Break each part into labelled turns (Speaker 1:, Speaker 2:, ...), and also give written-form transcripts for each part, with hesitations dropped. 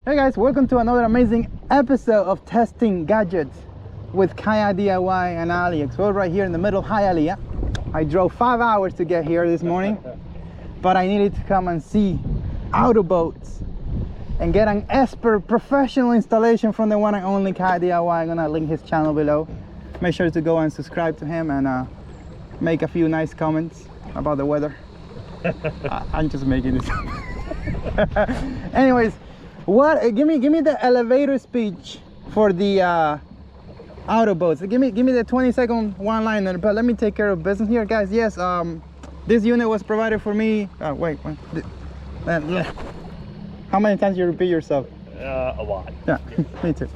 Speaker 1: Hey guys, welcome to another amazing episode of Testing Gadgets with Kayak DIY and Aliex. We're right here in the middle of Hialeah. I drove 5 hours to get here this morning, but I needed to come and see AutoBoats and get an expert professional installation from the one and only Kayak DIY. I'm gonna link his channel below. Make sure to go and subscribe to him and make a few nice comments about the weather. I'm just making this up. Anyways, give me the elevator speech for the AutoBoats. Give me the 20-second one-liner, but let me take care of business here, guys. Yes, this unit was provided for me. Wait. How many times you repeat yourself?
Speaker 2: A lot.
Speaker 1: Yeah, me too.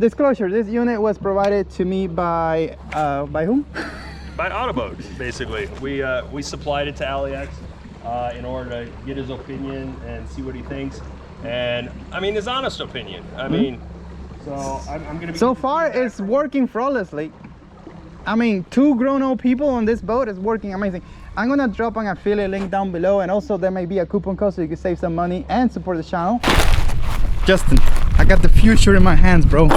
Speaker 1: Disclosure: this unit was provided to me by whom?
Speaker 2: By AutoBoat, basically. We supplied it to Aliex in order to get his opinion and see what he thinks, and I mean his honest opinion. I mean, so I'm gonna be.
Speaker 1: So far, it's working flawlessly. I mean, 2 grown-up people on this boat is working amazing. I'm gonna drop an affiliate link down below, and also there may be a coupon code so you can save some money and support the channel. Justin, I got the future in my hands, bro.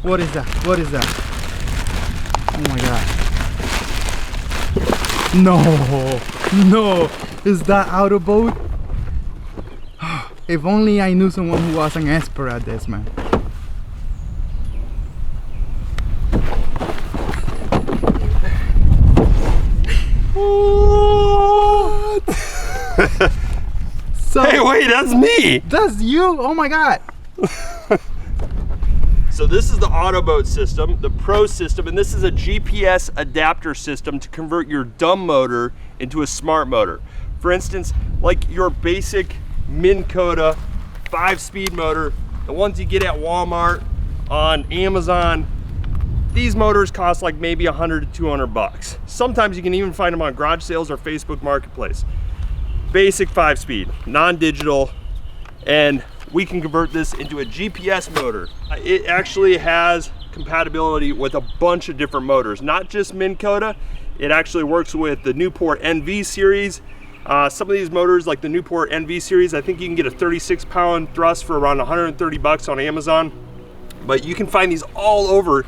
Speaker 1: What is that? What is that? Oh my god. No, is that AutoBoat? If only I knew someone who was an expert at this, man. What? So,
Speaker 2: hey, wait, that's me!
Speaker 1: That's you? Oh my god.
Speaker 2: So this is the AutoBoat system, the Pro system, and this is a GPS adapter system to convert your dumb motor into a smart motor. For instance, like your basic Minn Kota 5-speed motor, the ones you get at Walmart, on Amazon, these motors cost like maybe 100 to 200 bucks. Sometimes you can even find them on garage sales or Facebook Marketplace. Basic 5-speed, non-digital, and we can convert this into a GPS motor. It actually has compatibility with a bunch of different motors, not just Minn Kota. It actually works with the Newport NV series. Some of these motors, like the Newport NV series, I think you can get a 36-pound thrust for around 130 bucks on Amazon. But you can find these all over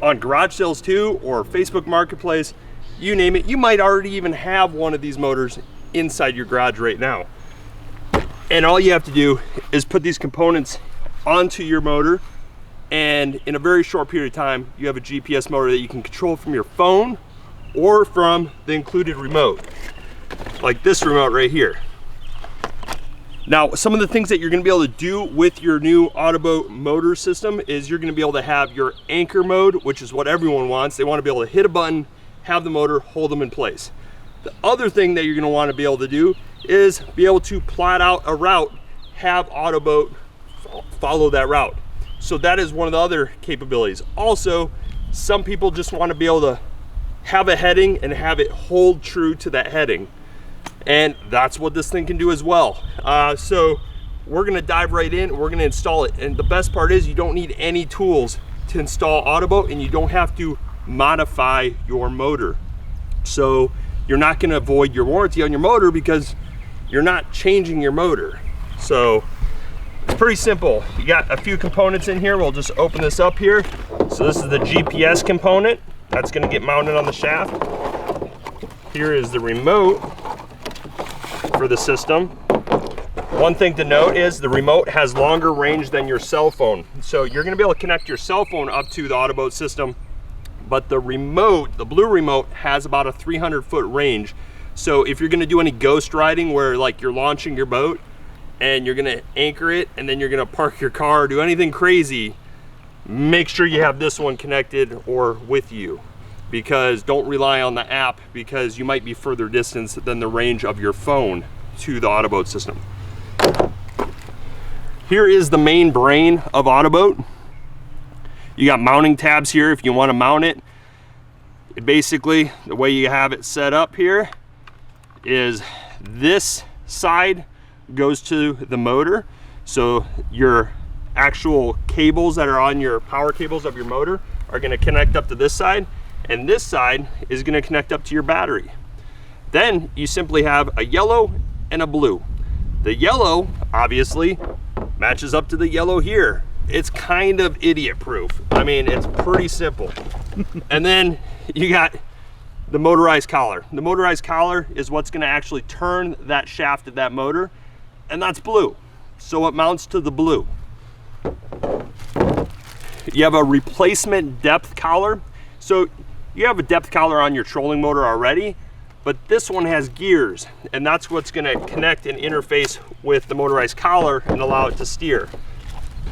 Speaker 2: on garage sales too, or Facebook Marketplace, you name it. You might already even have one of these motors inside your garage right now. And all you have to do is put these components onto your motor, and in a very short period of time, you have a GPS motor that you can control from your phone or from the included remote, like this remote right here. Now, some of the things that you're gonna be able to do with your new AutoBoat motor system is you're gonna be able to have your anchor mode, which is what everyone wants. They wanna be able to hit a button, have the motor, hold them in place. The other thing that you're gonna wanna be able to do is be able to plot out a route, have AutoBoat follow that route. So that is one of the other capabilities. Also, some people just want to be able to have a heading and have it hold true to that heading. And that's what this thing can do as well. So we're gonna dive right in, we're gonna install it. And the best part is you don't need any tools to install AutoBoat, and you don't have to modify your motor. So you're not gonna avoid your warranty on your motor because you're not changing your motor. So it's pretty simple. You got a few components in here. We'll just open this up here. So this is the GPS component that's gonna get mounted on the shaft. Here is the remote for the system. One thing to note is the remote has longer range than your cell phone. So you're gonna be able to connect your cell phone up to the AutoBoat system, but the remote, the blue remote, has about a 300-foot range. So if you're gonna do any ghost riding where like you're launching your boat and you're gonna anchor it and then you're gonna park your car or do anything crazy, make sure you have this one connected or with you, because don't rely on the app, because you might be further distance than the range of your phone to the AutoBoat system. Here is the main brain of AutoBoat. You got mounting tabs here if you want to mount it. Basically, the way you have it set up here is this side goes to the motor. So your actual cables that are on your power cables of your motor are going to connect up to this side, and this side is going to connect up to your battery. Then you simply have a yellow and a blue. The yellow, obviously, matches up to the yellow here. It's kind of idiot proof. I mean, it's pretty simple. And then you got the motorized collar. The motorized collar is what's gonna actually turn that shaft of that motor, and that's blue. So it mounts to the blue. You have a replacement depth collar. So you have a depth collar on your trolling motor already, but this one has gears, and that's what's gonna connect and interface with the motorized collar and allow it to steer.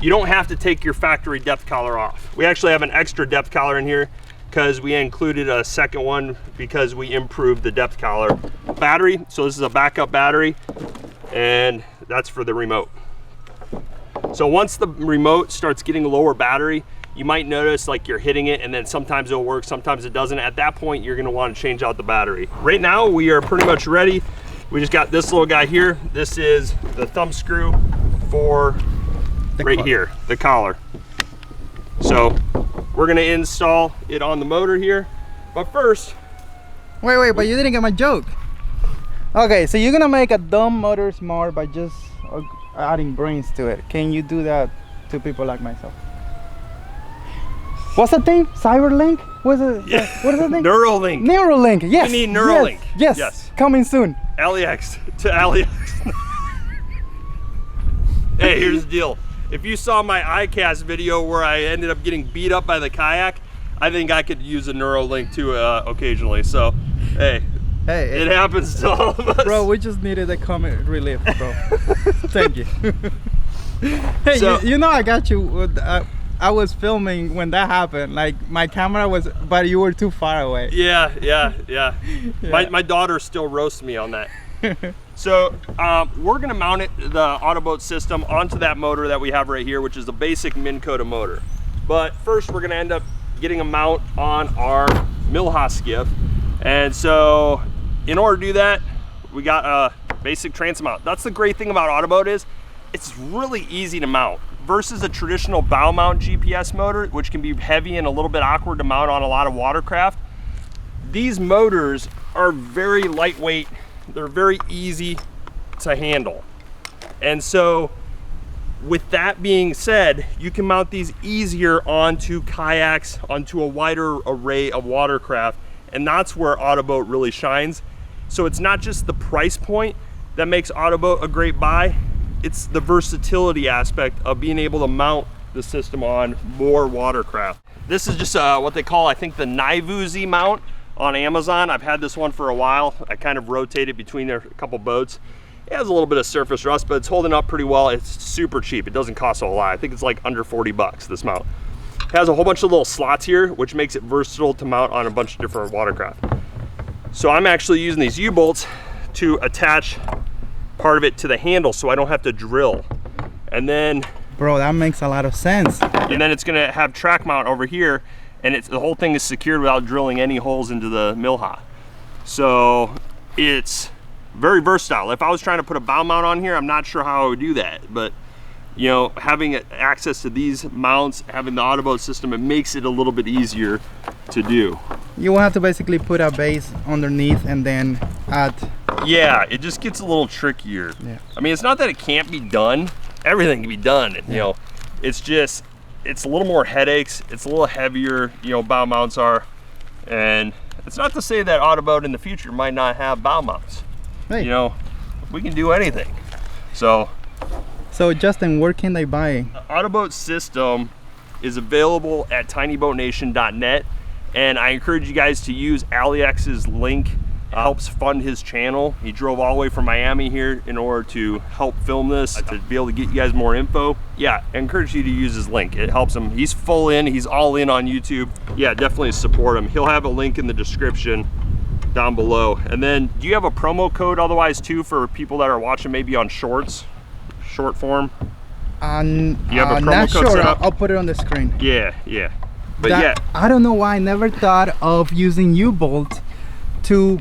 Speaker 2: You don't have to take your factory depth collar off. We actually have an extra depth collar in here because we included a second one because we improved the depth collar. Battery, so this is a backup battery, and that's for the remote. So once the remote starts getting a lower battery, you might notice like you're hitting it and then sometimes it'll work, sometimes it doesn't. At that point, you're gonna wanna change out the battery. Right now, we are pretty much ready. We just got this little guy here. This is the thumb screw for right here, the collar. So we're gonna install it on the motor here. But first,
Speaker 1: Wait, but you didn't get my joke. Okay, so you're gonna make a dumb motor smart by just adding brains to it. Can you do that to people like myself? What's the thing? Cyberlink? What's it?
Speaker 2: yeah.
Speaker 1: What is the thing?
Speaker 2: Neuralink.
Speaker 1: Neuralink. Yes.
Speaker 2: We need Neuralink.
Speaker 1: Yes. Coming soon.
Speaker 2: Aliex to Aliex. Hey, here's the deal. If you saw my iCast video where I ended up getting beat up by the kayak, I think I could use a Neuralink too occasionally. So, hey, it happens to all of us.
Speaker 1: Bro, we just needed a comic relief, bro. Thank you. Hey,
Speaker 2: So,
Speaker 1: you know I got you. I was filming when that happened. Like my camera was, but you were too far away.
Speaker 2: Yeah. My daughter still roasts me on that. So we're gonna mount the AutoBoat system onto that motor that we have right here, which is the basic Minn Kota motor. But first we're gonna end up getting a mount on our Milha skiff. And so in order to do that, we got a basic transom mount. That's the great thing about AutoBoat is it's really easy to mount versus a traditional bow mount GPS motor, which can be heavy and a little bit awkward to mount on a lot of watercraft. These motors are very lightweight. They're very easy to handle. And so with that being said, you can mount these easier onto kayaks, onto a wider array of watercraft. And that's where AutoBoat really shines. So it's not just the price point that makes AutoBoat a great buy, it's the versatility aspect of being able to mount the system on more watercraft. This is just what they call, I think, the Naivuzi mount on Amazon. I've had this one for a while. I kind of rotate it between a couple boats. It has a little bit of surface rust, but it's holding up pretty well. It's super cheap. It doesn't cost a whole lot. I think it's like under 40 bucks, this mount. It has a whole bunch of little slots here, which makes it versatile to mount on a bunch of different watercraft. So I'm actually using these U-bolts to attach part of it to the handle so I don't have to drill. And then,
Speaker 1: bro, that makes a lot of sense.
Speaker 2: And then it's gonna have track mount over here, and the whole thing is secured without drilling any holes into the Milha. So it's very versatile. If I was trying to put a bow mount on here, I'm not sure how I would do that, but you know, having access to these mounts, having the AutoBoat system, it makes it a little bit easier to do.
Speaker 1: You will have to basically put a base underneath and then add.
Speaker 2: Yeah, it just gets a little trickier.
Speaker 1: Yeah.
Speaker 2: I mean, it's not that it can't be done. Everything can be done. You know, it's just, it's a little more headaches. It's a little heavier, you know, bow mounts are. And it's not to say that AutoBoat in the future might not have bow mounts.
Speaker 1: Hey.
Speaker 2: You know, we can do anything. So
Speaker 1: Justin, where can they buy?
Speaker 2: AutoBoat system is available at tinyboatnation.net, and I encourage you guys to use Aliex's link. It helps fund his channel. He drove all the way from Miami here in order to help film this, to be able to get you guys more info. Yeah, I encourage you to use his link. It helps him. He's full in, he's all in on YouTube. Yeah, definitely support him. He'll have a link in the description down below. And then, do you have a promo code otherwise too for people that are watching maybe on short form?
Speaker 1: You have a promo code set up? I'll put it on the screen.
Speaker 2: Yeah. But
Speaker 1: I don't know why I never thought of using U-bolt to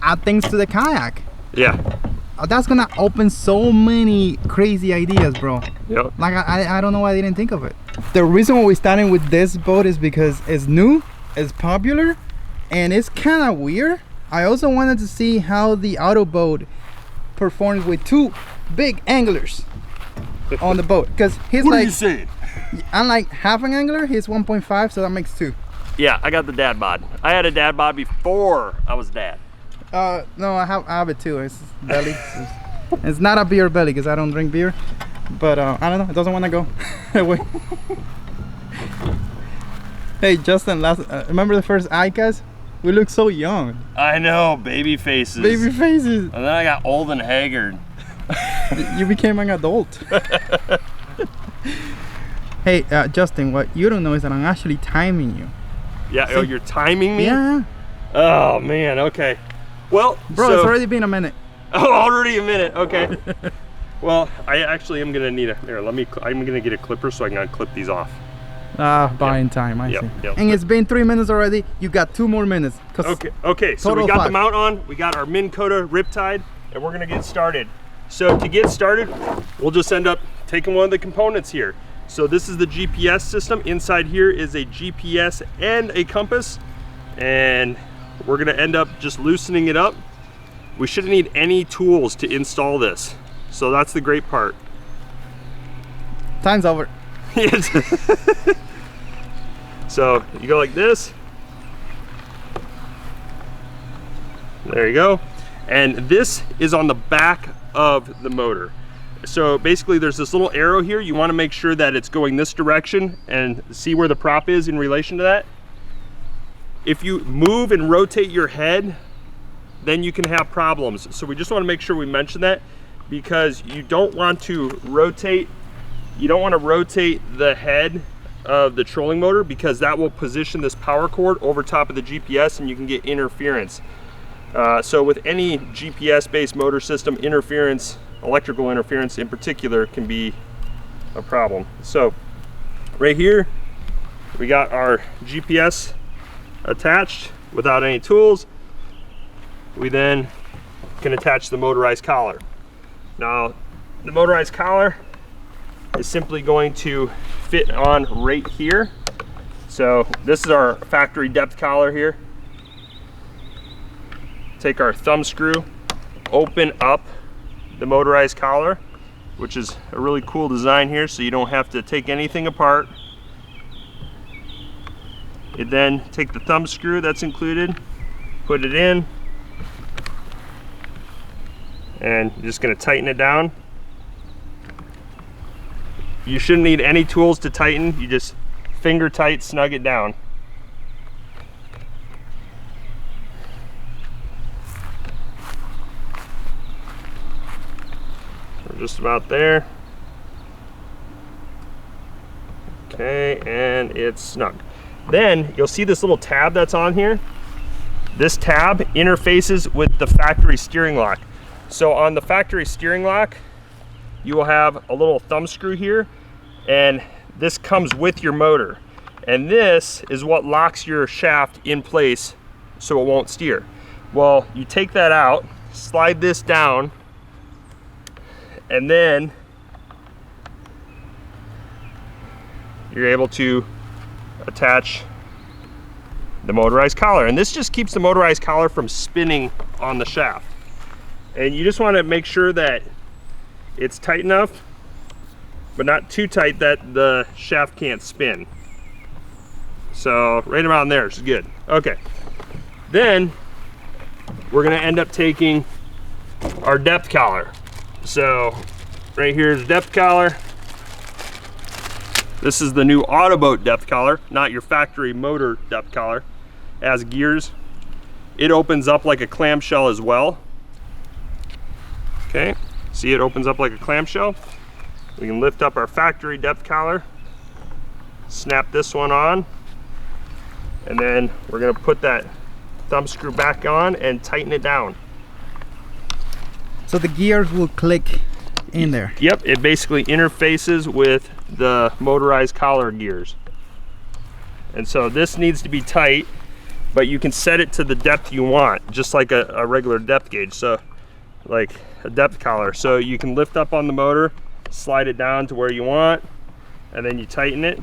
Speaker 1: add things to the kayak.
Speaker 2: Yeah.
Speaker 1: That's gonna open so many crazy ideas, bro.
Speaker 2: Yep.
Speaker 1: Like I don't know why I didn't think of it. The reason why we started with this boat is because it's new, it's popular, and it's kind of weird. I also wanted to see how the AutoBoat performs with two big anglers on the boat, because he's
Speaker 2: What are
Speaker 1: like,
Speaker 2: you saying?
Speaker 1: I'm like half an angler, he's 1.5, so that makes 2.
Speaker 2: Yeah, I got the dad bod. I had a dad bod before I was dad.
Speaker 1: No, I have it too. It's belly. It's not a beer belly because I don't drink beer, but I don't know, it doesn't want to go away. Hey Justin, remember the first ICAS? We look so young.
Speaker 2: I know, baby faces.
Speaker 1: Baby faces.
Speaker 2: And then I got old and haggard.
Speaker 1: You became an adult. Hey, Justin, what you don't know is that I'm actually timing you.
Speaker 2: Yeah, oh, you're timing me?
Speaker 1: Yeah.
Speaker 2: Oh, man, okay. Well,
Speaker 1: bro,
Speaker 2: so,
Speaker 1: it's already been a minute.
Speaker 2: Oh, already a minute, okay. Well, I actually am gonna need I'm gonna get a clipper so I can clip these off.
Speaker 1: Buying time, I see.
Speaker 2: Yep.
Speaker 1: And it's been 3 minutes already. You got 2 more minutes.
Speaker 2: Okay, so we got 5. The mount on, we got our Minn Kota riptide, and we're gonna get started. So to get started, we'll just end up taking one of the components here. So this is the GPS system. Inside here is a GPS and a compass, and we're gonna end up just loosening it up. We shouldn't need any tools to install this. So that's the great part.
Speaker 1: Time's over.
Speaker 2: So you go like this. There you go. And this is on the back of the motor. So basically there's this little arrow here. You want to make sure that it's going this direction and see where the prop is in relation to that. If you move and rotate your head, then you can have problems. So we just want to make sure we mention that, because you don't want to rotate the head of the trolling motor, because that will position this power cord over top of the GPS and you can get interference. So with any GPS based motor system, interference, electrical interference in particular, can be a problem. So right here we got our GPS attached without any tools. We then can attach the motorized collar. Now the motorized collar is simply going to fit on right here. So this is our factory depth collar here. Take our thumb screw, open up the motorized collar, which is a really cool design here, so you don't have to take anything apart. You then take the thumb screw that's included, put it in, and you're just going to tighten it down. You shouldn't need any tools to tighten. You just finger tight snug it down. We're just about there. Okay, and it's snug. Then you'll see this little tab that's on here. This tab interfaces with the factory steering lock. So on the factory steering lock, you will have a little thumb screw here, and this comes with your motor. And this is what locks your shaft in place so it won't steer. Well, you take that out, slide this down, and then you're able to attach the motorized collar. And this just keeps the motorized collar from spinning on the shaft. And you just want to make sure that it's tight enough, but not too tight that the shaft can't spin. So right around there is good. Okay, then we're gonna end up taking our depth collar. So right here is the depth collar. This is the new AutoBoat depth collar, not your factory motor depth collar. It has gears. It opens up like a clamshell as well. Okay, see, it opens up like a clamshell. We can lift up our factory depth collar, snap this one on, and then we're gonna put that thumb screw back on and tighten it down.
Speaker 1: So the gears will click in there.
Speaker 2: Yep, it basically interfaces with the motorized collar gears. And so this needs to be tight, but you can set it to the depth you want, just like a regular depth gauge. So like a depth collar. So you can lift up on the motor, slide it down to where you want, and then you tighten it,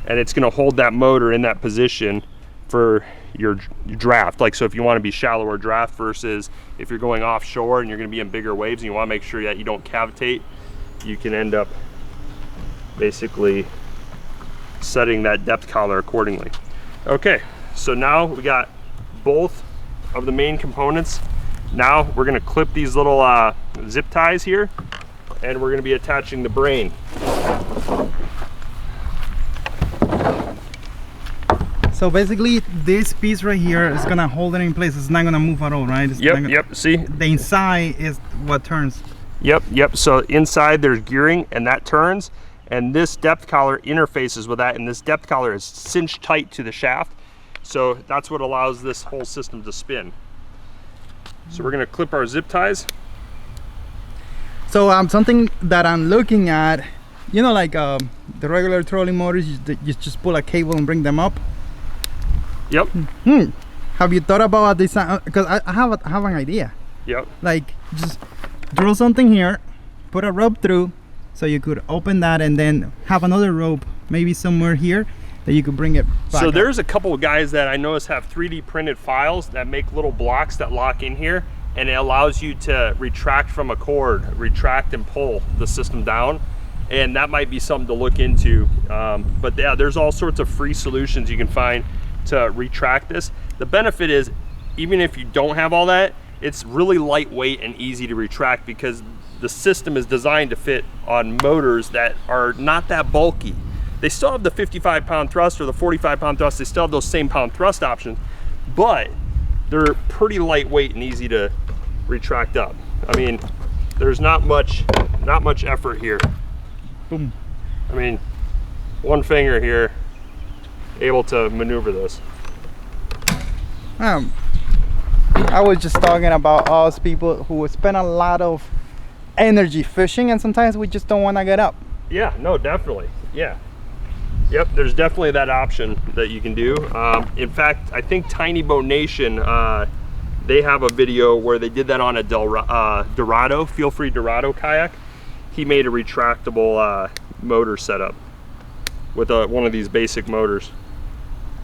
Speaker 2: and it's going to hold that motor in that position for your draft. Like, so if you want to be shallower draft versus if you're going offshore and you're going to be in bigger waves and you want to make sure that you don't cavitate, you can end up basically setting that depth collar accordingly. Okay, so now we got both of the main components. Now we're going to clip these little zip ties here, and we're going to be attaching the brain.
Speaker 1: So basically this piece right here is gonna hold it in place. It's not gonna move at all, right?
Speaker 2: Yep, see?
Speaker 1: The inside is what turns.
Speaker 2: Yep, so inside there's gearing and that turns, and this depth collar interfaces with that, and this depth collar is cinched tight to the shaft. So that's what allows this whole system to spin. So we're gonna clip our zip ties.
Speaker 1: So something that I'm looking at, you know, like the regular trolling motors, you just pull a cable and bring them up.
Speaker 2: Yep.
Speaker 1: Have you thought about a design? Because I have an idea.
Speaker 2: Yep.
Speaker 1: Like, just drill something here, put a rope through, so you could open that and then have another rope maybe somewhere here that you could bring it back
Speaker 2: So
Speaker 1: up.
Speaker 2: there's a couple of guys that I notice have 3D printed files that make little blocks that lock in here, and it allows you to retract from a cord, retract and pull the system down. And that might be something to look into. But yeah, there's all sorts of free solutions you can find to retract this. The benefit is, even if you don't have all that, it's really lightweight and easy to retract because the system is designed to fit on motors that are not that bulky. They still have the 55-pound thrust or the 45-pound thrust. They still have those same pound thrust options, but they're pretty lightweight and easy to retract up. I mean, there's not much effort here.
Speaker 1: Boom.
Speaker 2: I mean, one finger here, able to maneuver this.
Speaker 1: I was just talking about us people who spend a lot of energy fishing, and sometimes we just don't want to get up.
Speaker 2: Yeah, no, definitely. Yeah. Yep, there's definitely that option that you can do. In fact, I think Tiny Boat Nation, they have a video where they did that on a Dorado, Feel Free Dorado kayak. He made a retractable motor setup with one of these basic motors.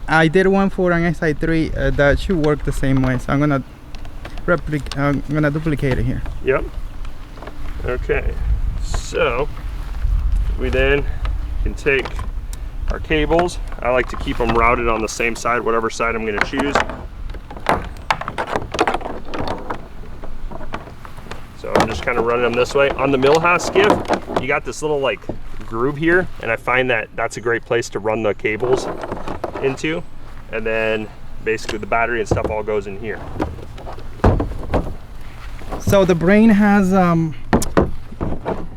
Speaker 1: I did one for an SI3 that should work the same way, so I'm gonna duplicate it here.
Speaker 2: Yep. Okay, so we then can take our cables. I like to keep them routed on the same side, whatever side I'm going to choose. So I'm just kind of running them this way. On the Millhouse skiff, you got this little like groove here, and I find that that's a great place to run the cables into, and then basically the battery and stuff all goes in here.
Speaker 1: So the brain has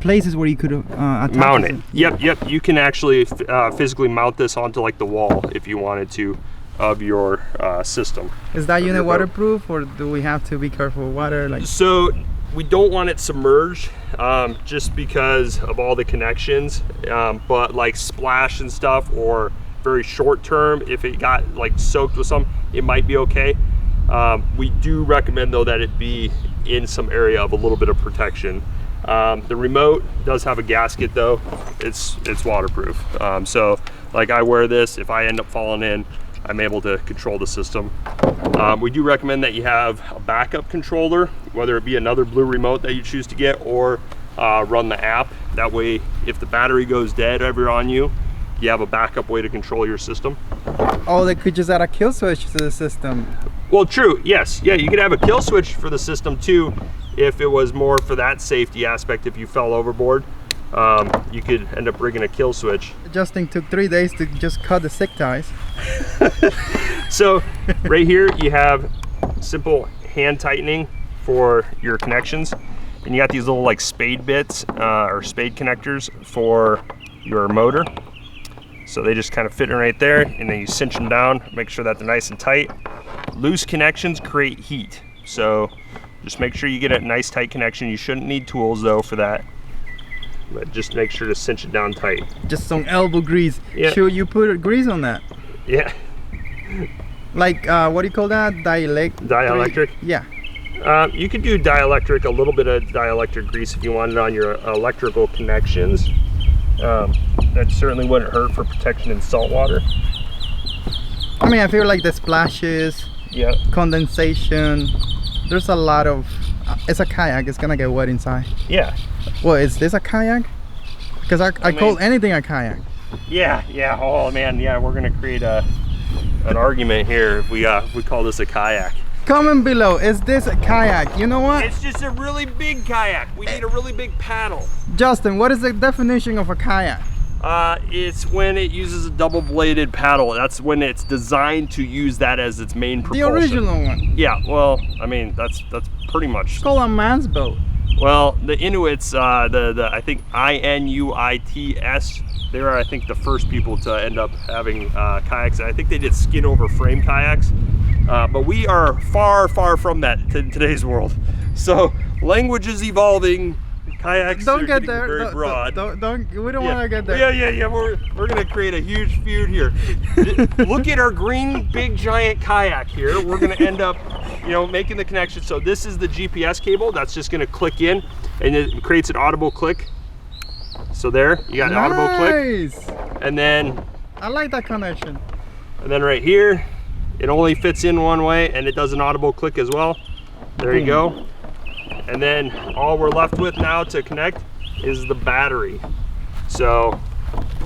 Speaker 1: places where you could
Speaker 2: mount it. Yep, you can actually physically mount this onto like the wall if you wanted to of your system.
Speaker 1: Is that unit waterproof, or do we have to be careful with water? Like,
Speaker 2: so we don't want it submerged just because of all the connections, but like splash and stuff, or very short term, if it got like soaked with some, it might be okay. We do recommend though that it be in some area of a little bit of protection. The remote does have a gasket though. It's waterproof. So like I wear this, if I end up falling in, I'm able to control the system. We do recommend that you have a backup controller, whether it be another blue remote that you choose to get, or run the app. That way, if the battery goes dead ever on you, you have a backup way to control your system.
Speaker 1: Oh, they could just add a kill switch to the system.
Speaker 2: Well, true, yes. Yeah, you could have a kill switch for the system too, if it was more for that safety aspect. If you fell overboard, you could end up rigging a kill switch.
Speaker 1: Justin took 3 days to just cut the sick ties.
Speaker 2: So right here you have simple hand tightening for your connections, and you got these little like spade bits or spade connectors for your motor. So they just kind of fit in right there, and then you cinch them down, make sure that they're nice and tight. Loose connections create heat, so just make sure you get a nice tight connection. You shouldn't need tools though for that, but just make sure to cinch it down tight.
Speaker 1: Just some elbow grease.
Speaker 2: Yeah.
Speaker 1: Should you put grease on that?
Speaker 2: Yeah.
Speaker 1: Like what do you call that? Dielectric? Yeah.
Speaker 2: You could do dielectric, a little bit of dielectric grease if you wanted on your electrical connections. That certainly wouldn't hurt for protection in salt water.
Speaker 1: I mean, I feel like the splashes,
Speaker 2: Yeah.
Speaker 1: condensation, there's a lot of, it's a kayak, it's gonna get wet inside.
Speaker 2: Yeah.
Speaker 1: Well, is this a kayak? Because I call anything a kayak.
Speaker 2: Yeah, yeah. Oh man, yeah. We're gonna create an argument here if we call this a kayak.
Speaker 1: Comment below, is this a kayak? You know what?
Speaker 2: It's just a really big kayak. We need a really big paddle.
Speaker 1: Justin, what is the definition of a kayak?
Speaker 2: It's when it uses a double-bladed paddle. That's when it's designed to use that as its main propulsion.
Speaker 1: The original one.
Speaker 2: Yeah. Well, I mean, that's pretty much.
Speaker 1: It's called a man's boat.
Speaker 2: Well, the Inuits, I think INUITS, they were, I think, the first people to end up having kayaks. I think they did skin over frame kayaks, but we are far, far from that in today's world. So language is evolving. Kayaks
Speaker 1: Don't
Speaker 2: are
Speaker 1: get
Speaker 2: getting
Speaker 1: there.
Speaker 2: very broad.
Speaker 1: We don't want to get there.
Speaker 2: Yeah. We're gonna create a huge feud here. Look at our green, big, giant kayak here. We're gonna end up, making the connection. So this is the GPS cable. That's just gonna click in, and it creates an audible click. So there, you got an audible click. And then
Speaker 1: I like that connection.
Speaker 2: And then right here, it only fits in one way, and it does an audible click as well. There you go. And then all we're left with now to connect is the battery. So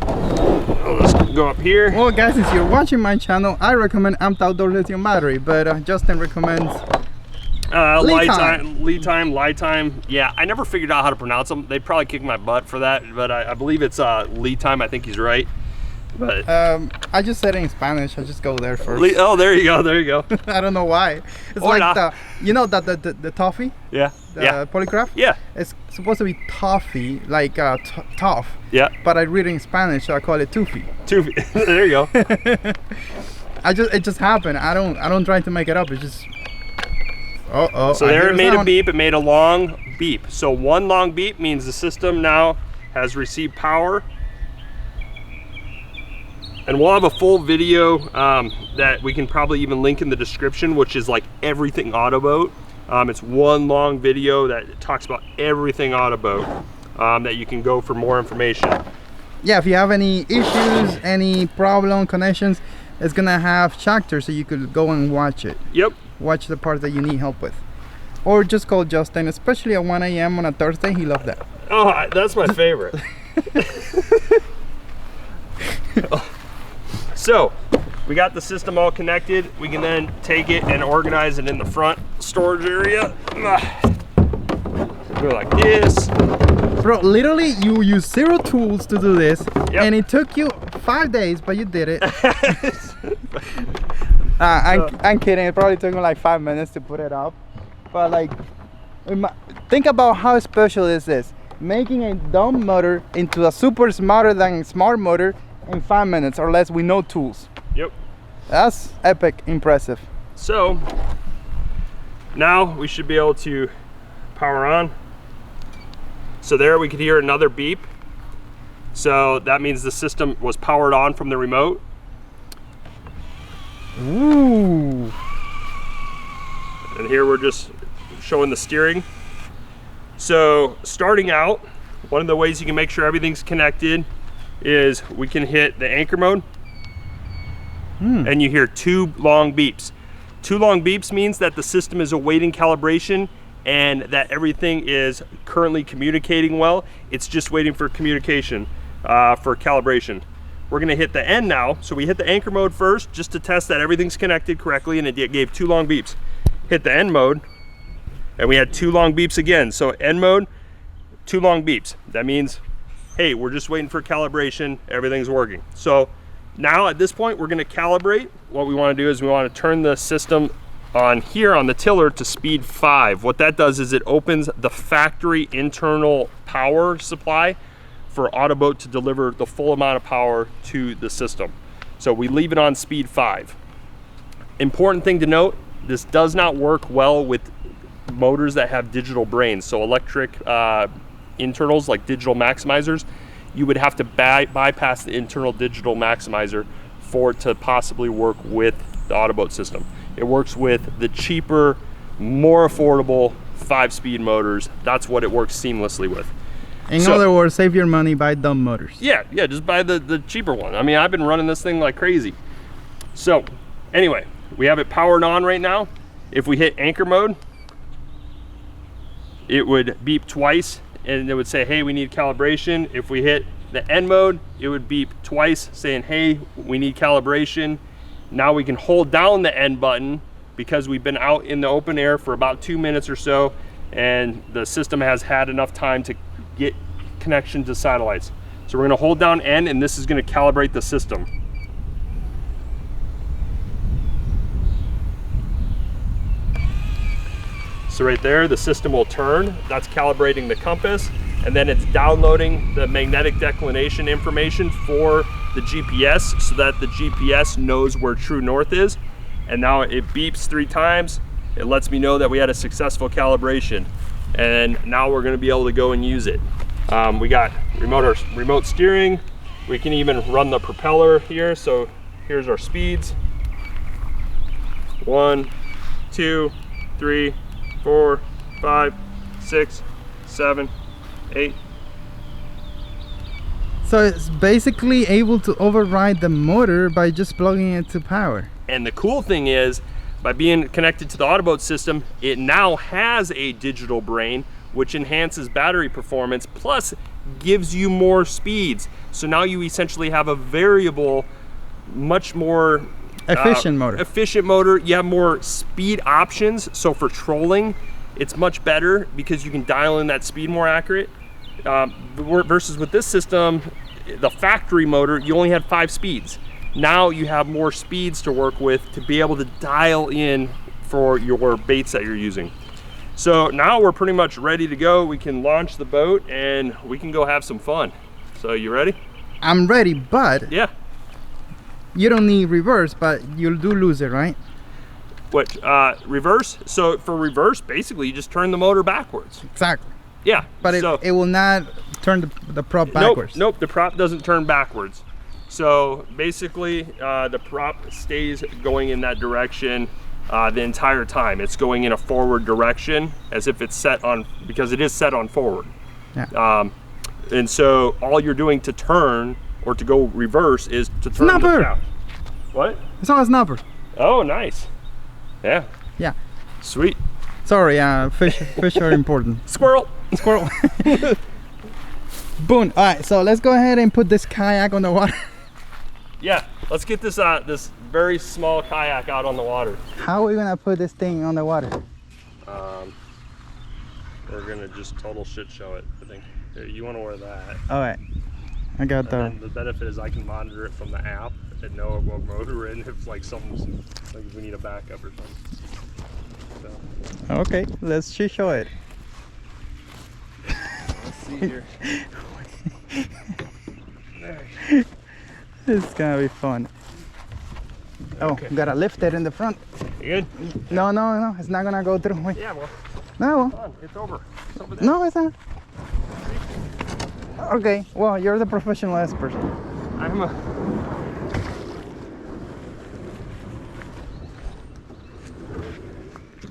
Speaker 2: let's go up here.
Speaker 1: Well guys, since you're watching my channel, I recommend amped outdoor lithium battery, but Justin recommends
Speaker 2: lead time. Yeah, I never figured out how to pronounce them. They'd probably kick my butt for that, but I believe it's lead time. I think he's right. But
Speaker 1: I just said it in Spanish. I just go there first.
Speaker 2: Oh, there you go.
Speaker 1: I don't know why. It's like the toffee.
Speaker 2: Yeah.
Speaker 1: Polygraph.
Speaker 2: Yeah.
Speaker 1: It's supposed to be toffee, like toff.
Speaker 2: Yeah.
Speaker 1: But I read it in Spanish, so I call it toofy.
Speaker 2: Toofy. There you go.
Speaker 1: It just happened. I don't try to make it up. It's just.
Speaker 2: So there it made a beep. It made a long beep. So one long beep means the system now has received power. And we'll have a full video that we can probably even link in the description, which is like everything AutoBoat. It's one long video that talks about everything AutoBoat that you can go for more information.
Speaker 1: Yeah, if you have any issues, any problem, connections, it's gonna have chapters so you could go and watch it.
Speaker 2: Yep.
Speaker 1: Watch the part that you need help with. Or just call Justin, especially at 1 a.m. on a Thursday, he loves that.
Speaker 2: Oh, that's my favorite. So we got the system all connected. We can then take it and organize it in the front storage area. Go like this.
Speaker 1: Bro, literally you use 0 tools to do this.
Speaker 2: Yep.
Speaker 1: And it took you 5 days, but you did it. I'm kidding, it probably took me like 5 minutes to put it up. But like, think about how special is this. Making a dumb motor into a super smarter than smart motor in 5 minutes or less with no tools.
Speaker 2: Yep.
Speaker 1: That's epic, impressive.
Speaker 2: So now we should be able to power on. So there we could hear another beep. So that means the system was powered on from the remote.
Speaker 1: Ooh.
Speaker 2: And here we're just showing the steering. So starting out, one of the ways you can make sure everything's connected is we can hit the anchor mode and you hear 2 long beeps. 2 long beeps means that the system is awaiting calibration and that everything is currently communicating well. It's just waiting for communication for calibration. We're gonna hit the end now. So we hit the anchor mode first just to test that everything's connected correctly, and it gave 2 long beeps. Hit the end mode and we had 2 long beeps again. So end mode, 2 long beeps. That means, hey, we're just waiting for calibration, everything's working. So now at this point, we're gonna calibrate. What we wanna do is we wanna turn the system on here on the tiller to speed 5. What that does is it opens the factory internal power supply for AutoBoat to deliver the full amount of power to the system. So we leave it on speed 5. Important thing to note, this does not work well with motors that have digital brains. So electric internals like digital maximizers, you would have to bypass the internal digital maximizer for it to possibly work with the AutoBoat system. It works with the cheaper, more affordable 5-speed motors. That's what it works seamlessly with.
Speaker 1: In other words, save your money, buy dumb motors.
Speaker 2: Yeah, just buy the cheaper one. I mean, I've been running this thing like crazy. So Anyway, we have it powered on right now. If we hit anchor mode, it would beep twice and it would say, hey, we need calibration. If we hit the end mode, it would beep twice saying, hey, we need calibration. Now we can hold down the end button because we've been out in the open air for about 2 minutes or so, and the system has had enough time to get connection to satellites. So we're gonna hold down N, and this is gonna calibrate the system. So right there, the system will turn. That's calibrating the compass, and then it's downloading the magnetic declination information for the GPS so that the GPS knows where true north is. And now it beeps 3 times. It lets me know that we had a successful calibration. And now we're gonna be able to go and use it. We got remote steering. We can even run the propeller here. So here's our speeds. 1, 2, 3, 4, 5, 6, 7, 8.
Speaker 1: So it's basically able to override the motor by just plugging it to power.
Speaker 2: And the cool thing is, by being connected to the AutoBoat system, it now has a digital brain, which enhances battery performance, plus gives you more speeds. So now you essentially have a variable, much more
Speaker 1: efficient motor.
Speaker 2: Efficient motor. You have more speed options. So for trolling, it's much better because you can dial in that speed more accurate. Versus with this system, the factory motor, you only had 5 speeds. Now you have more speeds to work with to be able to dial in for your baits that you're using. So now we're pretty much ready to go. We can launch the boat and we can go have some fun. So you ready?
Speaker 1: I'm ready, but
Speaker 2: yeah,
Speaker 1: you don't need reverse, but you do lose it, right?
Speaker 2: What, reverse? So for reverse, basically you just turn the motor backwards.
Speaker 1: Exactly.
Speaker 2: Yeah.
Speaker 1: But it will not turn the prop backwards.
Speaker 2: Nope, the prop doesn't turn backwards. So basically the prop stays going in that direction the entire time. It's going in a forward direction as if it's set on, because it is set on forward.
Speaker 1: Yeah.
Speaker 2: And so all you're doing to turn or to go reverse is to turn
Speaker 1: snapper.
Speaker 2: The shaft. What?
Speaker 1: It's not a snapper.
Speaker 2: Oh, nice. Yeah.
Speaker 1: Yeah.
Speaker 2: Sweet.
Speaker 1: Sorry, fish are important.
Speaker 2: Squirrel.
Speaker 1: Squirrel. Boom. All right, so let's go ahead and put this kayak on the water.
Speaker 2: Yeah, let's get this this very small kayak out on the water.
Speaker 1: How are we gonna put this thing on the water?
Speaker 2: We're gonna just total shit show it. I think. Here, you want to wear that.
Speaker 1: All right, I got that.
Speaker 2: And the benefit is I can monitor it from the app and know what mode we're in if like something's like if we need a backup or something. So.
Speaker 1: Okay, let's shit show it.
Speaker 2: Let's see here.
Speaker 1: This is gonna be fun. Oh,
Speaker 2: Okay.
Speaker 1: gotta lift it in the front.
Speaker 2: You good?
Speaker 1: No, it's not gonna go through. Wait.
Speaker 2: Yeah, well.
Speaker 1: No,
Speaker 2: Come on, it's over. It's over there.
Speaker 1: no, it's not. Okay, well, you're the professional expert.
Speaker 2: I'm a.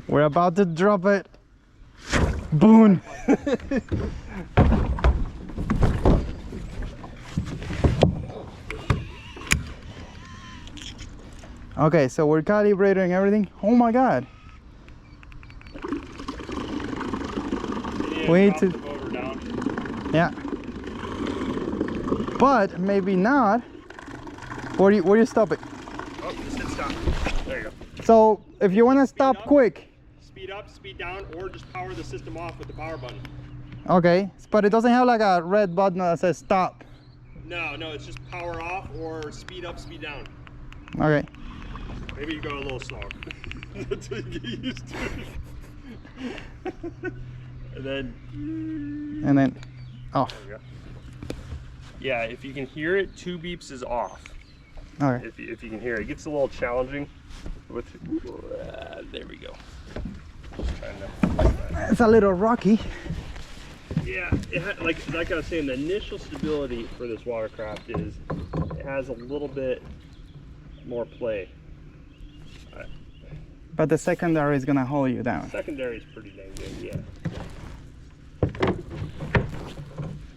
Speaker 1: We're about to drop it. Boom. Okay, so we're calibrating everything. Oh my God. We need to. Yeah. But maybe not. Where do you stop it?
Speaker 2: Oh, just hit stop. There you go.
Speaker 1: So if you want to stop quick.
Speaker 2: Speed up, speed down, or just power the system off with the power button.
Speaker 1: Okay, but it doesn't have like a red button that says stop.
Speaker 2: No, it's just power off or speed up, speed down.
Speaker 1: Okay.
Speaker 2: Maybe you go a little slower. Until you get used to it. And then
Speaker 1: off.
Speaker 2: There we go. Yeah, if you can hear it, 2 beeps is off.
Speaker 1: Okay.
Speaker 2: If you can hear it. It gets a little challenging with there we go. Just trying to,
Speaker 1: It's a little rocky.
Speaker 2: yeah, like I was saying, the initial stability for this watercraft is it has a little bit more play.
Speaker 1: But the secondary is gonna hold you down.
Speaker 2: Secondary is pretty dang good, yeah.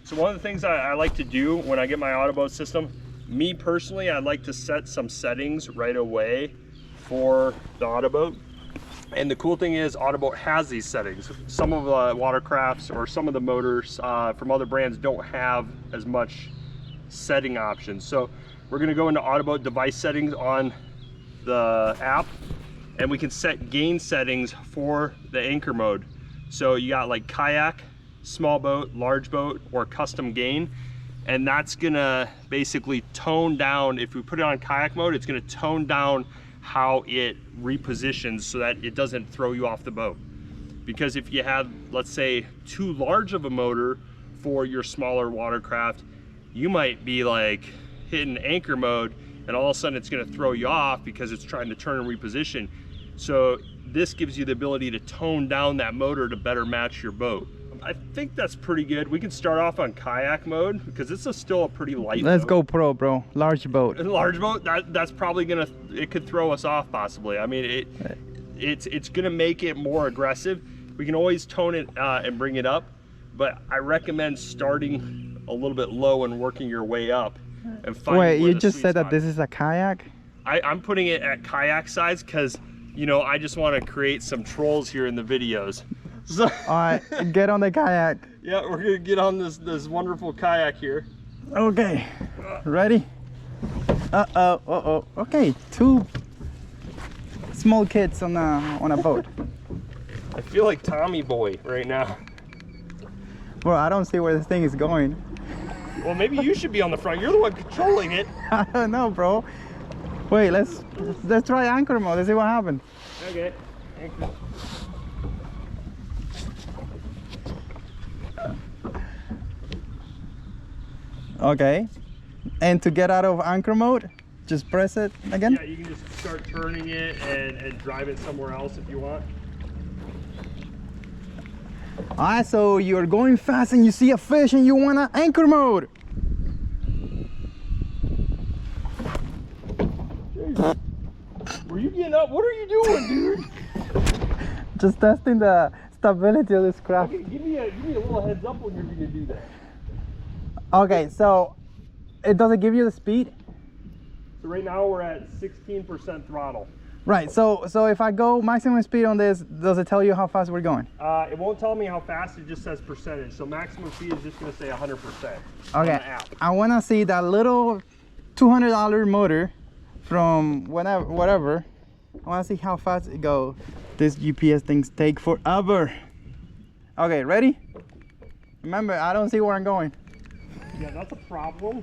Speaker 2: So one of the things I like to do when I get my AutoBoat system, me personally, I like to set some settings right away for the AutoBoat. And the cool thing is AutoBoat has these settings. Some of the watercrafts or some of the motors from other brands don't have as much setting options. So we're gonna go into AutoBoat device settings on the app, and we can set gain settings for the anchor mode. So you got like kayak, small boat, large boat, or custom gain. And that's gonna basically tone down, if we put it on kayak mode, it's gonna tone down how it repositions so that it doesn't throw you off the boat. Because if you have, let's say, too large of a motor for your smaller watercraft, you might be like hitting anchor mode and all of a sudden it's going to throw you off because it's trying to turn and reposition. So this gives you the ability to tone down that motor to better match your boat. I think that's pretty good. We can start off on kayak mode because this is still a pretty light
Speaker 1: Let's
Speaker 2: boat.
Speaker 1: go pro, bro. Large boat.
Speaker 2: Large boat, that's probably gonna, it could throw us off possibly. I mean, it's gonna make it more aggressive. We can always tone it and bring it up, but I recommend starting a little bit low and working your way up and finding.
Speaker 1: Wait, you just said that this is a kayak?
Speaker 2: I'm putting it at kayak size because, you know, I just want to create some trolls here in the videos. So,
Speaker 1: all right, get on the kayak.
Speaker 2: Yeah, we're gonna get on this wonderful kayak here.
Speaker 1: Okay, ready? Okay, 2 small kids on a boat.
Speaker 2: I feel like Tommy Boy right now.
Speaker 1: Bro, I don't see where this thing is going.
Speaker 2: Well, maybe you should be on the front. You're the one controlling it.
Speaker 1: I don't know, bro. Wait, let's try anchor mode. Let's see what happens.
Speaker 2: Okay. Anchor.
Speaker 1: Okay, and to get out of anchor mode, just press it again?
Speaker 2: Yeah, you can just start turning it and drive it somewhere else if you want.
Speaker 1: Alright, so you're going fast and you see a fish and you want to anchor mode.
Speaker 2: Jeez. Were you getting up? What are you doing, dude?
Speaker 1: Just testing the stability of this craft.
Speaker 2: Okay, give me a little heads up when you're going to do that.
Speaker 1: Okay, so it doesn't give you the speed?
Speaker 2: So right now we're at 16% throttle.
Speaker 1: Right, so if I go maximum speed on this, does it tell you how fast we're going?
Speaker 2: It won't tell me how fast, it just says percentage. So maximum speed is just going to say 100%.
Speaker 1: Okay,
Speaker 2: on the app.
Speaker 1: I want to see that little $200 motor from whatever. I want to see how fast it goes. This GPS things take forever. Okay, ready? Remember, I don't see where I'm going.
Speaker 2: Yeah, that's a problem.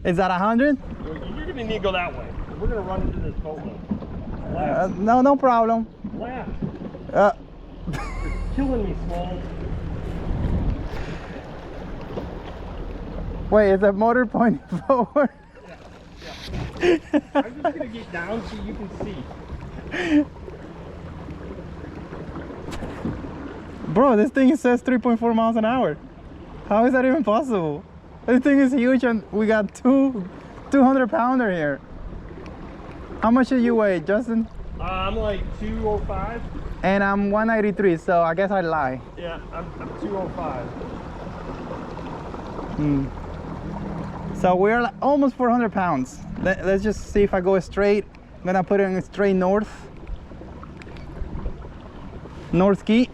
Speaker 1: Is that 100?
Speaker 2: You're going to need to go that way. We're going to run into this boat load.
Speaker 1: No problem.
Speaker 2: Left.
Speaker 1: Uh,
Speaker 2: You're killing me, Swole.
Speaker 1: Wait, is the motor pointing forward?
Speaker 2: Yeah. I'm just going to get down so you can see.
Speaker 1: Bro, this thing says 3.4 miles an hour. How is that even possible? This thing is huge and we got 200 pounder here. How much do you weigh, Justin?
Speaker 2: I'm like 205.
Speaker 1: And I'm 193, so I guess I lie.
Speaker 2: Yeah, I'm 205.
Speaker 1: So we're like almost 400 pounds. Let's just see if I go straight. I'm gonna put it in straight north key.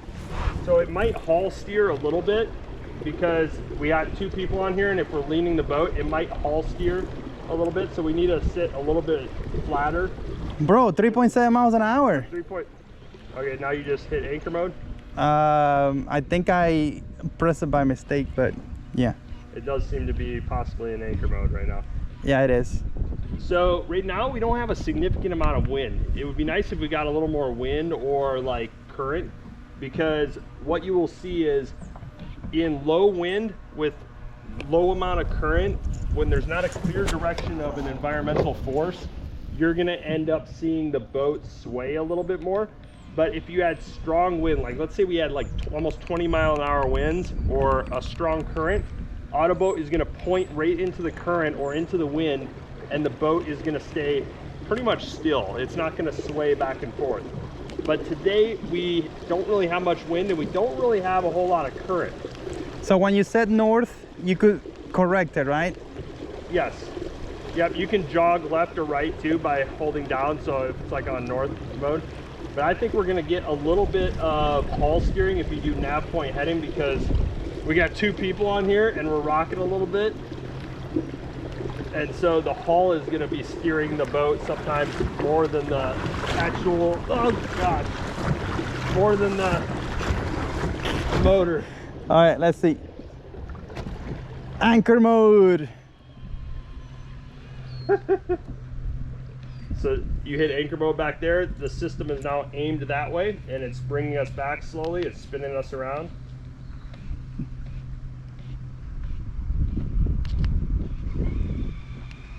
Speaker 2: So it might haul steer a little bit because we got 2 people on here, and if we're leaning the boat, it might haul steer a little bit. So we need to sit a little bit flatter.
Speaker 1: Bro, 3.7 miles an hour.
Speaker 2: Okay, now you just hit anchor mode.
Speaker 1: I think I pressed it by mistake, but yeah.
Speaker 2: It does seem to be possibly in anchor mode right now.
Speaker 1: Yeah, it is.
Speaker 2: So right now we don't have a significant amount of wind. It would be nice if we got a little more wind or like current, because what you will see is in low wind with low amount of current, when there's not a clear direction of an environmental force, you're gonna end up seeing the boat sway a little bit more. But if you had strong wind, like let's say we had like almost 20-mile-an-hour winds or a strong current, AutoBoat is gonna point right into the current or into the wind, and the boat is gonna stay pretty much still. It's not gonna sway back and forth. But today we don't really have much wind and we don't really have a whole lot of current.
Speaker 1: So when you said north, you could correct it, right?
Speaker 2: Yes. Yep, you can jog left or right too by holding down, so if it's like on north mode. But I think we're gonna get a little bit of hull steering if you do nav point heading, because we got 2 people on here and we're rocking a little bit. And so the hull is gonna be steering the boat sometimes more than the actual, oh God, more than the motor.
Speaker 1: All right, let's see. Anchor mode.
Speaker 2: So you hit anchor mode back there. The system is now aimed that way and it's bringing us back slowly. It's spinning us around.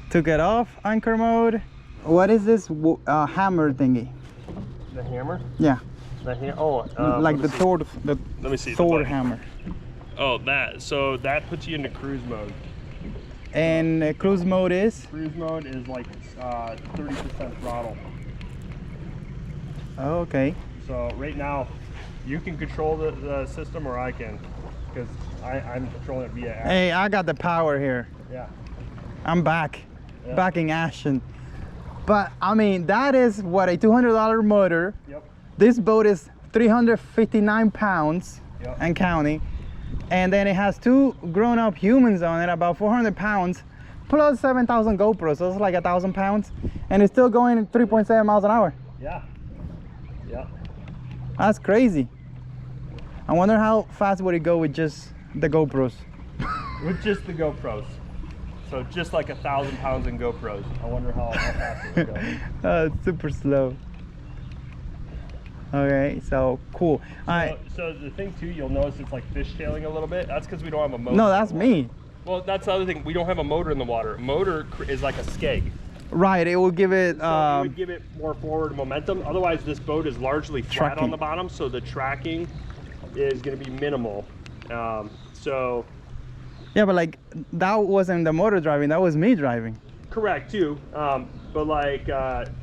Speaker 1: To get off anchor mode. What is this hammer thingy?
Speaker 2: The hammer?
Speaker 1: Yeah.
Speaker 2: Like
Speaker 1: the Thor, let
Speaker 2: me see.
Speaker 1: Thor hammer.
Speaker 2: Oh, that. So that puts you into cruise mode.
Speaker 1: And cruise mode is?
Speaker 2: Cruise mode is like 30% throttle.
Speaker 1: Oh, okay.
Speaker 2: So right now, you can control the system, or I can, because I'm controlling it via app.
Speaker 1: Hey, I got the power here.
Speaker 2: Yeah.
Speaker 1: I'm back.
Speaker 2: Yeah.
Speaker 1: Back in action. But I mean, that is what, a $200 motor.
Speaker 2: Yep.
Speaker 1: This boat is 359 pounds
Speaker 2: Yep.
Speaker 1: and counting. And then it has 2 grown-up humans on it, about 400 pounds, plus 7,000 GoPros, so it's like 1,000 pounds. And it's still going 3.7 miles an hour.
Speaker 2: Yeah. Yeah.
Speaker 1: That's crazy. I wonder how fast would it go with just the GoPros.
Speaker 2: With just the GoPros. So just like 1,000 pounds in GoPros. I wonder how fast it would go.
Speaker 1: It's super slow. Okay, so cool.
Speaker 2: So the thing too, you'll notice it's like fishtailing a little bit. That's because we don't have a motor.
Speaker 1: No, that's me.
Speaker 2: Well, that's the other thing. We don't have a motor in the water. Motor is like a skeg.
Speaker 1: Right, it will give it.
Speaker 2: So it would give it more forward momentum. Otherwise, this boat is largely flat on the bottom, so the tracking is going to be minimal. So.
Speaker 1: Yeah, but like that wasn't the motor driving. That was me driving.
Speaker 2: Correct too. But like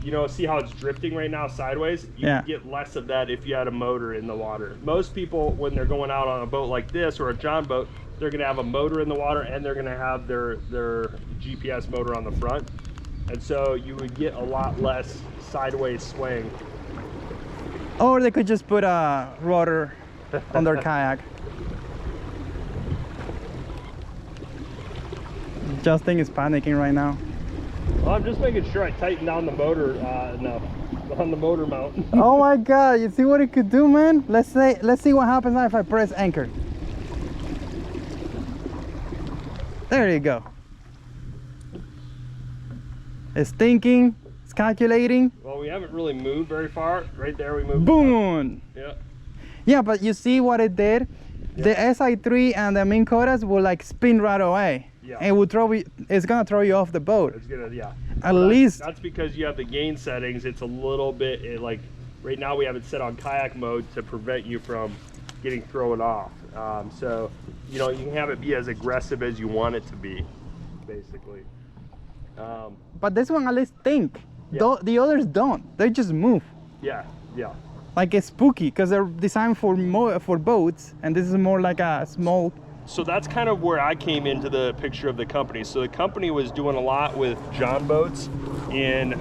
Speaker 2: you know, see how it's drifting right now sideways? You can get less of that if you had a motor in the water. Most people, when they're going out on a boat like this or a John boat, they're gonna have a motor in the water and they're gonna have their GPS motor on the front. And so you would get a lot less sideways swing.
Speaker 1: Or they could just put a rotor on their kayak. Justin is panicking right now.
Speaker 2: Well, I'm just making sure I tighten down the motor on the motor mount.
Speaker 1: Oh my God, you see what it could do, man? Let's see what happens now if I press anchor. There you go. It's thinking, it's calculating.
Speaker 2: Well, we haven't really moved very far. Right there we moved.
Speaker 1: Boom!
Speaker 2: Yeah.
Speaker 1: Yeah, but you see what it did? Yeah. The SI3 and the Minn Kotas will like spin right away. Yeah. And it will throw you, it's gonna throw you off the boat.
Speaker 2: It's gonna, yeah.
Speaker 1: At least.
Speaker 2: That's because you have the gain settings. It's a little bit, like right now we have it set on kayak mode to prevent you from getting thrown off. So, you know, you can have it be as aggressive as you want it to be, basically.
Speaker 1: But this one at least think.
Speaker 2: Yeah.
Speaker 1: The others don't. They just move.
Speaker 2: Yeah, yeah.
Speaker 1: Like it's spooky because they're designed for boats, and this is more like a small.
Speaker 2: So that's kind of where I came into the picture of the company. So the company was doing a lot with John boats in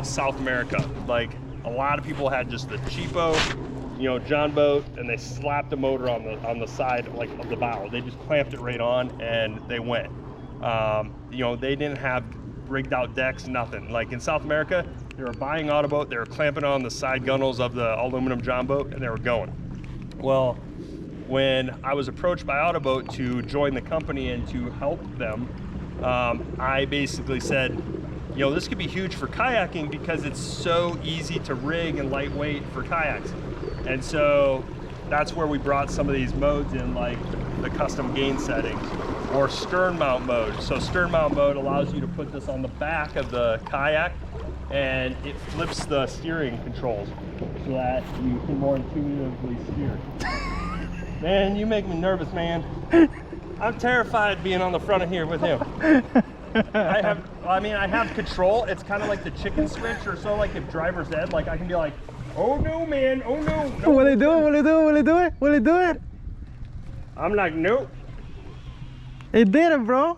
Speaker 2: South America. Like a lot of people had just the cheapo, you know, John boat, and they slapped a motor on the side like of the bow. They just clamped it right on and they went. You know, they didn't have rigged out decks, nothing. Like in South America, they were buying AutoBoat, they were clamping on the side gunnels of the aluminum John boat, and they were going. Well, when I was approached by AutoBoat to join the company and to help them, I basically said, you know, this could be huge for kayaking because it's so easy to rig and lightweight for kayaks. And so that's where we brought some of these modes in, like the custom gain settings or stern mount mode. So stern mount mode allows you to put this on the back of the kayak and it flips the steering controls so that you can more intuitively steer. Man, you make me nervous, man. I'm terrified being on the front of here with him. I have control. It's kind of like the chicken switch or so, like if driver's ed, like I can be like, oh no, man, oh no. No.
Speaker 1: Will it do it? Will it do it? Will it do it? Will it do it?
Speaker 2: I'm like, nope.
Speaker 1: It did it, bro.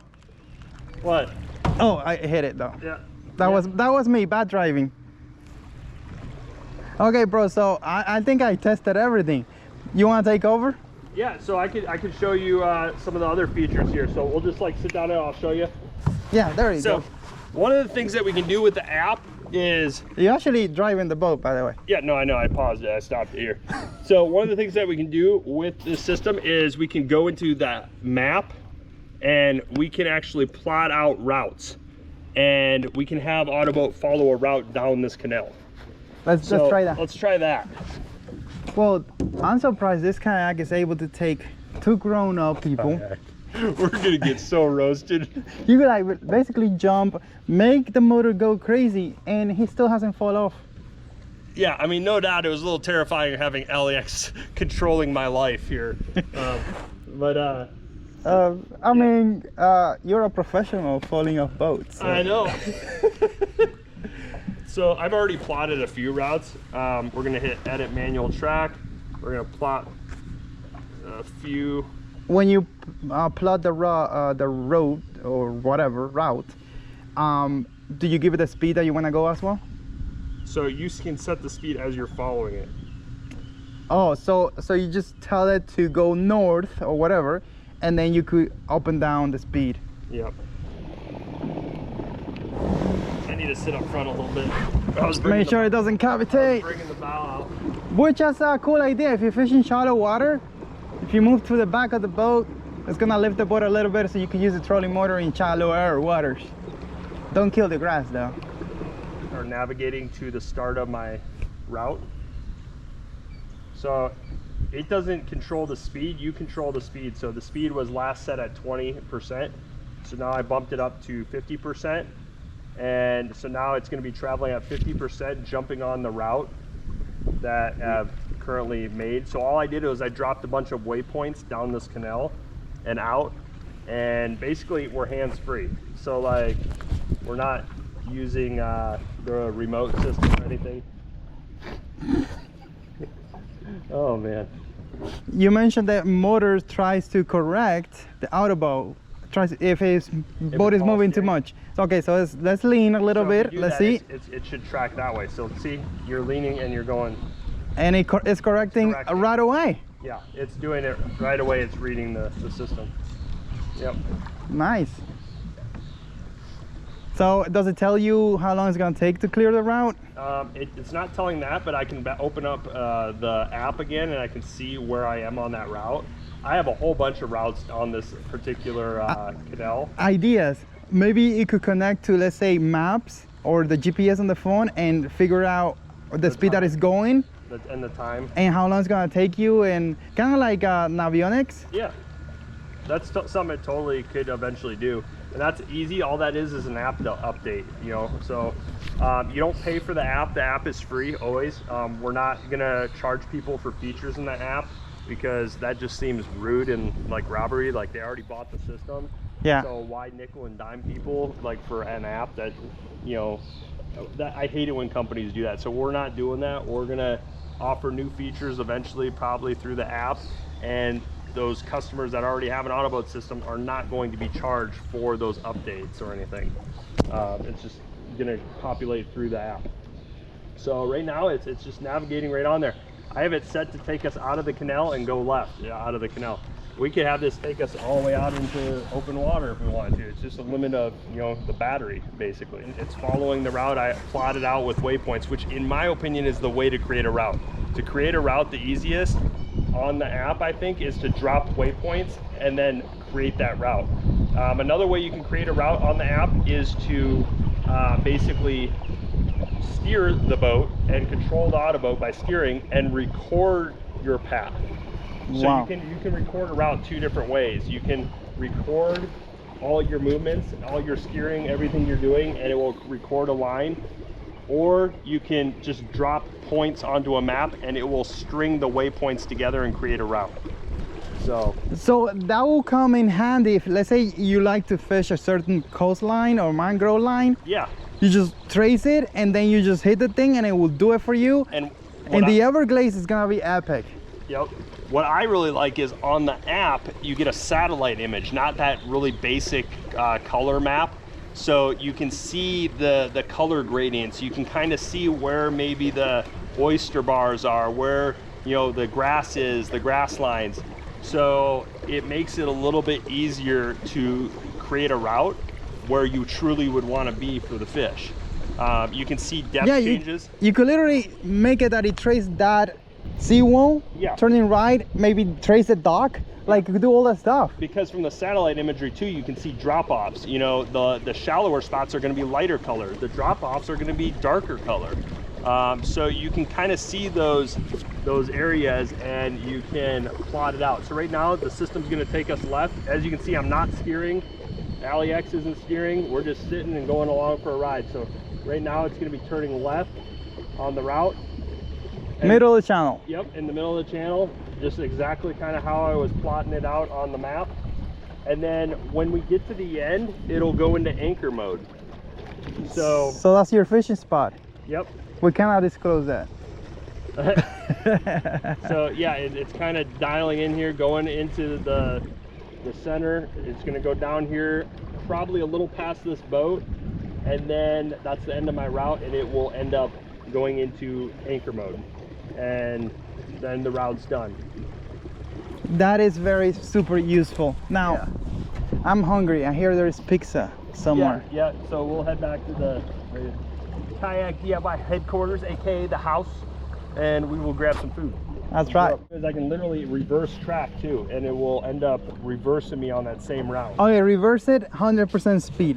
Speaker 2: What?
Speaker 1: Oh, I hit it though.
Speaker 2: Yeah.
Speaker 1: That was me, bad driving. Okay, bro, so I think I tested everything. You want to take over?
Speaker 2: Yeah, so I could show you some of the other features here. So we'll just like sit down and I'll show you.
Speaker 1: Yeah, there you go.
Speaker 2: So one of the things that we can do with the app is...
Speaker 1: You're actually driving the boat, by the way.
Speaker 2: Yeah, no, I know, I paused it, I stopped it here. So one of the things that we can do with this system is we can go into that map and we can actually plot out routes. And we can have AutoBoat follow a route down this canal.
Speaker 1: Let's try that.
Speaker 2: Let's try that.
Speaker 1: Well, I'm surprised this kayak is able to take 2 grown-up people.
Speaker 2: Okay. We're gonna get so roasted.
Speaker 1: You could like basically jump, make the motor go crazy, and he still hasn't fallen off.
Speaker 2: Yeah, I mean, no doubt it was a little terrifying having Aliex controlling my life here.
Speaker 1: I mean, you're a professional falling off boats. So.
Speaker 2: I know. So I've already plotted a few routes. We're gonna hit edit manual track. We're gonna plot a few.
Speaker 1: When you plot the road or whatever route, do you give it the speed that you want to go as well?
Speaker 2: So you can set the speed as you're following it.
Speaker 1: Oh, so you just tell it to go north or whatever, and then you could up and down the speed.
Speaker 2: Yep. I need to sit up front a little bit.
Speaker 1: Make sure it doesn't cavitate.
Speaker 2: Bringing the bow out.
Speaker 1: Which is a cool idea. If you're fishing shallow water, if you move to the back of the boat, it's gonna lift the boat a little bit so you can use the trolling motor in shallower waters. Don't kill the grass though.
Speaker 2: Or navigating to the start of my route. So it doesn't control the speed, you control the speed. So the speed was last set at 20%. So now I bumped it up to 50%. And so now it's going to be traveling at 50%, jumping on the route that I've currently made. So all I did was I dropped a bunch of waypoints down this canal and out, and basically we're hands-free. So like we're not using the remote system or anything. Oh man.
Speaker 1: You mentioned that motor tries to correct the AutoBoat. If his boat is moving too much. Okay, so let's lean a little bit. Let's see.
Speaker 2: It should track that way. So see, you're leaning and you're going.
Speaker 1: And it's correcting right away.
Speaker 2: Yeah, it's doing it right away. It's reading the system. Yep.
Speaker 1: Nice. So does it tell you how long it's going to take to clear the route?
Speaker 2: It's not telling that, but I can open up the app again and I can see where I am on that route. I have a whole bunch of routes on this particular canal.
Speaker 1: Ideas. Maybe it could connect to, let's say, maps or the GPS on the phone and figure out the speed that it's going.
Speaker 2: And the time.
Speaker 1: And how long it's going to take you, and kind of like Navionics.
Speaker 2: Yeah. That's something it totally could eventually do. And that's easy. All that is an app update, you know. So you don't pay for the app. The app is free always. We're not going to charge people for features in the app, because that just seems rude and like robbery. Like they already bought the system.
Speaker 1: Yeah.
Speaker 2: So why nickel and dime people like for an app that, you know, that I hate it when companies do that. So we're not doing that. We're gonna offer new features eventually, probably through the app, and those customers that already have an AutoBoat system are not going to be charged for those updates or anything. It's just gonna populate through the app. So right now it's just navigating right on there. I have it set to take us out of the canal and go left, out of the canal. We could have this take us all the way out into open water if we wanted to. It's just a limit of, you know, the battery, basically. It's following the route I plotted out with waypoints, which in my opinion is the way to create a route. To create a route, the easiest on the app, I think, is to drop waypoints and then create that route. Another way you can create a route on the app is to basically steer the boat and control the AutoBoat by steering and record your path. So
Speaker 1: wow.
Speaker 2: you can record a route 2 different ways. You can record all your movements, all your steering, everything you're doing, and it will record a line. Or you can just drop points onto a map and it will string the waypoints together and create a route. So
Speaker 1: that will come in handy if, let's say, you like to fish a certain coastline or mangrove line.
Speaker 2: Yeah.
Speaker 1: You just trace it and then you just hit the thing and it will do it for you. And the Everglades is gonna be epic.
Speaker 2: Yep. What I really like is on the app, you get a satellite image, not that really basic color map. So you can see the color gradients. You can kind of see where maybe the oyster bars are, where, you know, the grass is, the grass lines. So it makes it a little bit easier to create a route where you truly would want to be for the fish. You can see depth changes.
Speaker 1: You could literally make it that it traces that seawall, turning right, maybe trace the dock, like you could do all that stuff.
Speaker 2: Because from the satellite imagery too, you can see drop-offs. You know, the shallower spots are going to be lighter color. The drop-offs are going to be darker color. So you can kind of see those areas and you can plot it out. So right now the system's going to take us left. As you can see, I'm not steering. Aliex isn't steering. We're just sitting and going along for a ride. So right now it's going to be turning left on the route. And
Speaker 1: middle of the channel.
Speaker 2: Yep, in the middle of the channel, just exactly kind of how I was plotting it out on the map. And then when we get to the end, it'll go into anchor mode. So
Speaker 1: that's your fishing spot.
Speaker 2: Yep.
Speaker 1: We cannot disclose that.
Speaker 2: So yeah, it's kind of dialing in here, going into the center. It's going to go down here, probably a little past this boat, and then that's the end of my route, and it will end up going into anchor mode, and then the route's done.
Speaker 1: That is very super useful. Now, I'm hungry. I hear there's pizza somewhere.
Speaker 2: Yeah, so we'll head back to the Kayak DIY headquarters, aka the house, and we will grab some food.
Speaker 1: That's right.
Speaker 2: Because I can literally reverse track too, and it will end up reversing me on that same route.
Speaker 1: Okay, reverse it 100% speed.